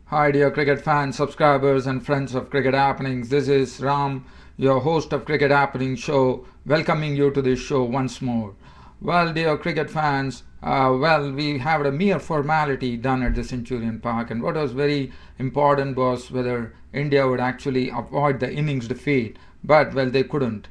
Hi, dear cricket fans, subscribers, and friends of Cricket Happenings. This is Ram, your host of Cricket Happenings show, welcoming you to this show once more. Well, dear cricket fans, we had a mere formality done at the Centurion Park, and what was very important was whether India would actually avoid the innings defeat. But, well, they couldn't.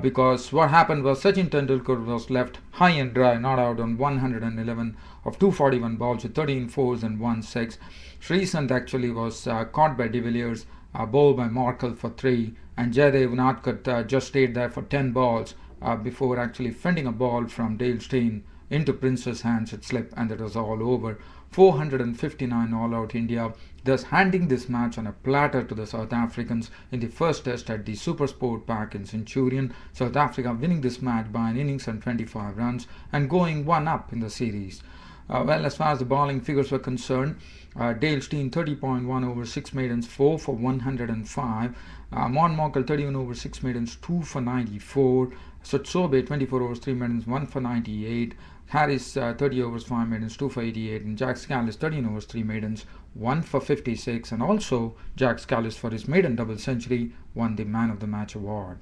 Because what happened was Sachin Tendulkar was left high and dry, not out on 111 of 241 balls with 13 fours and 1 6. Sreesanth actually was caught by De Villiers, bowled by Markle for 3, and Jaydev Unadkat just stayed there for 10 balls before actually fending a ball from Dale Steyn into Prince's hands. It slipped, and that was all over. 459 all out India, thus handing this match on a platter to the South Africans in the first test at the Supersport Park in Centurion. South Africa winning this match by an innings and 25 runs and going one up in the series. As far as the bowling figures were concerned, Dale Steyn 30.1 over 6 maidens, 4 for 105. Mon Markle 31 over 6 maidens, 2 for 94. Sotsobe 24 overs 3 maidens, 1 for 98. Harris 30 overs 5 maidens, 2 for 88. And Jack Scalise 13 overs 3 maidens, 1 for 56. And also Jack Scalise, for his maiden double century, won the Man of the Match award.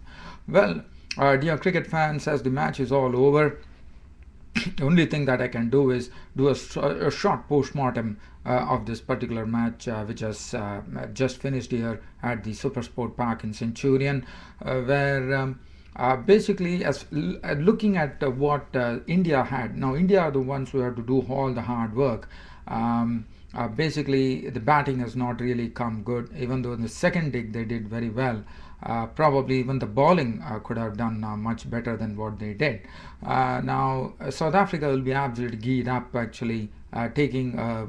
Well, dear cricket fans, as the match is all over, the only thing that I can do is do a short post-mortem of this particular match, which has just finished here at the Supersport Park in Centurion, where basically, as looking at what India had. Now, India are the ones who have to do all the hard work. Basically, the batting has not really come good, even though in the second dig they did very well. Probably even the bowling could have done much better than what they did. Now, South Africa will be absolutely geared up, actually taking a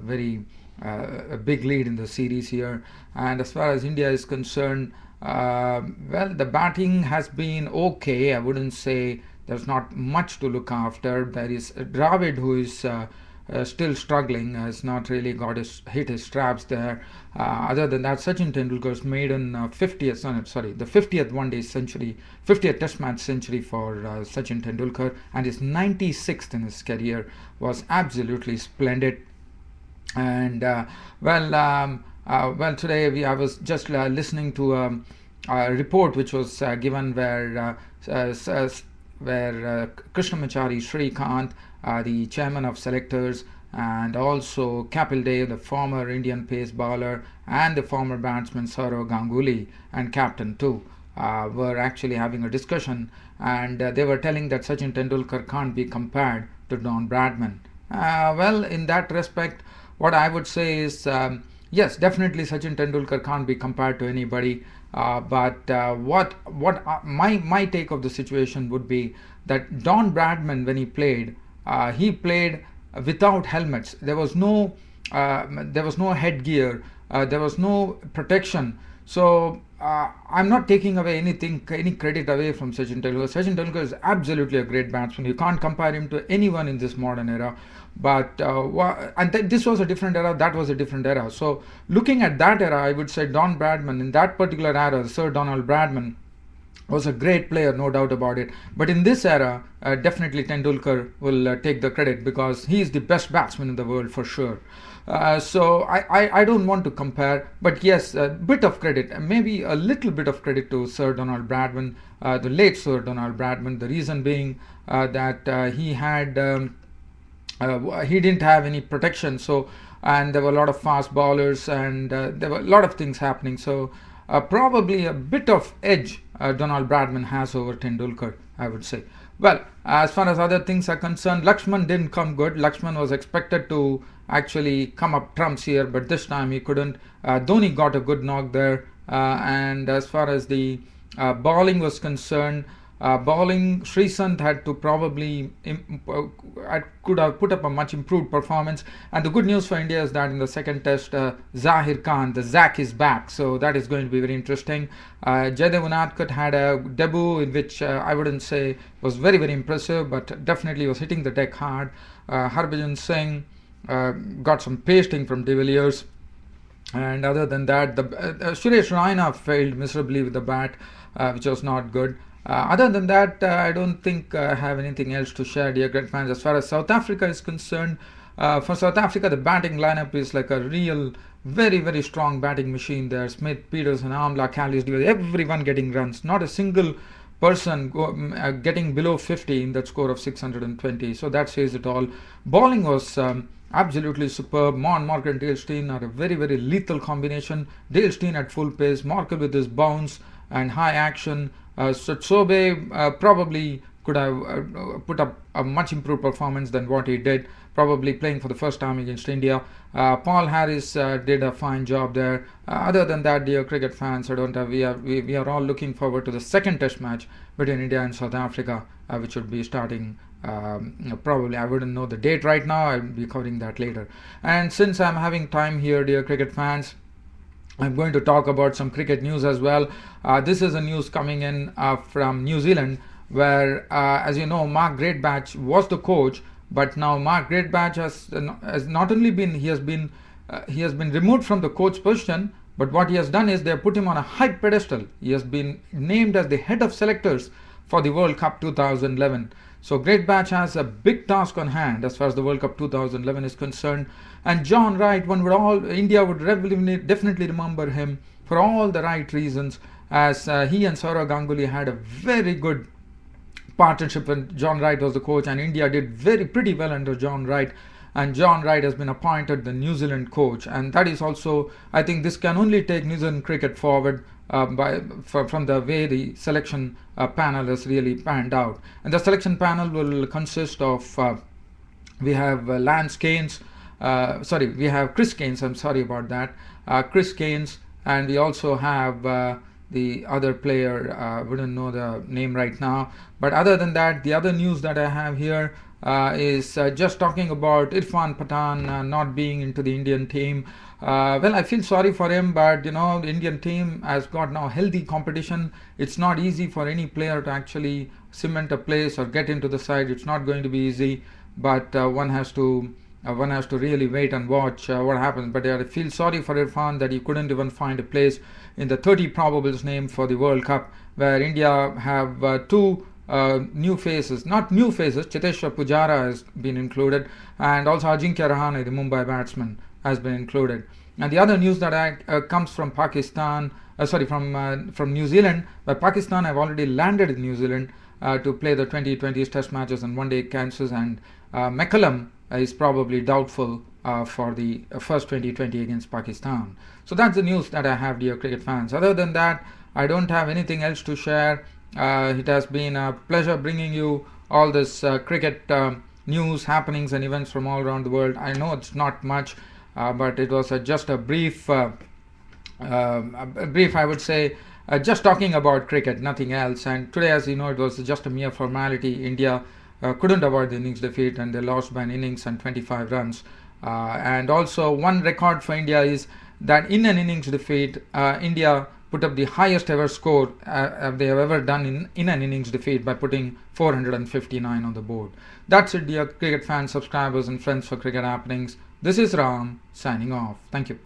a big lead in the series here. And as far as India is concerned, the batting has been okay. I wouldn't say there's not much to look after. There is Dravid, who is still struggling, has not really hit his straps there. Other than that, Sachin Tendulkar's maiden 50th one-day century, 50th Test match century for Sachin Tendulkar, and his 96th in his career was absolutely splendid. And today I was just listening to a report which was given where Krishnamachari Srikanth, the chairman of selectors, and also Kapil Dev, the former Indian pace bowler, and the former batsman Saurav Ganguly, and captain too, were actually having a discussion, and they were telling that Sachin Tendulkar can't be compared to Don Bradman. In that respect, what I would say is, yes, definitely Sachin Tendulkar can't be compared to anybody. But my take of the situation would be that Don Bradman, when he played without helmets. There was no headgear. There was no protection. So I'm not taking away any credit away from Sachin Tendulkar. Sachin Tendulkar is absolutely a great batsman. You can't compare him to anyone in this modern era. But this was a different era, that was a different era. So looking at that era, I would say Don Bradman, in that particular era, Sir Donald Bradman, was a great player, no doubt about it. But in this era, definitely Tendulkar will take the credit, because he is the best batsman in the world for sure. So I don't want to compare, but yes, a bit of credit, maybe a little bit of credit to Sir Donald Bradman, the late Sir Donald Bradman. The reason being that he didn't have any protection, and there were a lot of fast bowlers, and there were a lot of things happening. So probably a bit of edge Donald Bradman has over Tendulkar, I would say. Well, as far as other things are concerned, Lakshman didn't come good. Lakshman was expected to actually come up trumps here, but this time he couldn't. Dhoni got a good knock there. And as far as the bowling was concerned, Sreesanth had to probably could have put up a much improved performance. And the good news for India is that in the second test, Zahir Khan, the Zach, is back, so that is going to be very interesting. Jaydev Unadkat had a debut in which I wouldn't say was very impressive, but definitely was hitting the deck hard. Harbhajan Singh got some pasting from De Villiers. And other than that, Suresh Raina failed miserably with the bat, which was not good. Other than that, I don't think I have anything else to share, dear great fans. As far as South Africa is concerned, For South Africa, the batting lineup is like a real, very, very strong batting machine there. Smith, Peterson, Amla, Callis, everyone getting runs. Not a single person getting below 50 in that score of 620. So that says it all. Bowling was absolutely superb. Marker and Dale Steyn are a very, very lethal combination. Dale Steyn at full pace, Marker with his bounce and high action. Sobe probably could have put up a much improved performance than what he did, probably playing for the first time against India. Paul Harris did a fine job there. Other than that, dear cricket fans, we are all looking forward to the second test match between India and South Africa, which would be starting probably, I wouldn't know the date right now. I'll be covering that later. And since I'm having time here, dear cricket fans, I'm going to talk about some cricket news as well. This is a news coming in from New Zealand, where, as you know, Mark Greatbatch was the coach, but now Mark Greatbatch has not only been he has been removed from the coach position, but what he has done is they have put him on a high pedestal. He has been named as the head of selectors for the World Cup 2011. So Greatbatch has a big task on hand as far as the World Cup 2011 is concerned. And John Wright, India would definitely remember him for all the right reasons, as he and Saurav Ganguly had a very good partnership when John Wright was the coach, and India did pretty well under John Wright. And John Wright has been appointed the New Zealand coach, and that is also, I think this can only take New Zealand cricket forward from the way the selection panel has really panned out. And the selection panel will consist of we have Lance Keynes, we have Chris Keynes, I'm sorry about that, Chris Keynes, and we also have the other player, wouldn't know the name right now. But other than that, the other news that I have here is just talking about Irfan Pathan not being into the Indian team. Well, I feel sorry for him, but you know, the Indian team has got now healthy competition. It's not easy for any player to actually cement a place or get into the side. It's not going to be easy, but one has to really wait and watch what happens. But I feel sorry for Irfan that he couldn't even find a place in the 30 probables name for the World Cup, where India have two new faces, Cheteshwar Pujara has been included, and also Ajinkya Rahane, the Mumbai batsman, has been included. And the other news that comes from Pakistan, from New Zealand, where Pakistan have already landed in New Zealand to play the 2020 Test matches and one-day cancers, and McCullum is probably doubtful for the first 2020 against Pakistan. So that's the news that I have, dear cricket fans. Other than that, I don't have anything else to share. It has been a pleasure bringing you all this cricket news, happenings and events from all around the world. I know it's not much, but it was just a brief, I would say, just talking about cricket, nothing else. And today, as you know, it was just a mere formality. India couldn't avoid the innings defeat, and they lost by an innings and 25 runs. And also, one record for India is that in an innings defeat, India put up the highest ever score they have ever done in an innings defeat by putting 459 on the board. That's it, dear cricket fans, subscribers and friends for Cricket Happenings. This is Ram signing off. Thank you.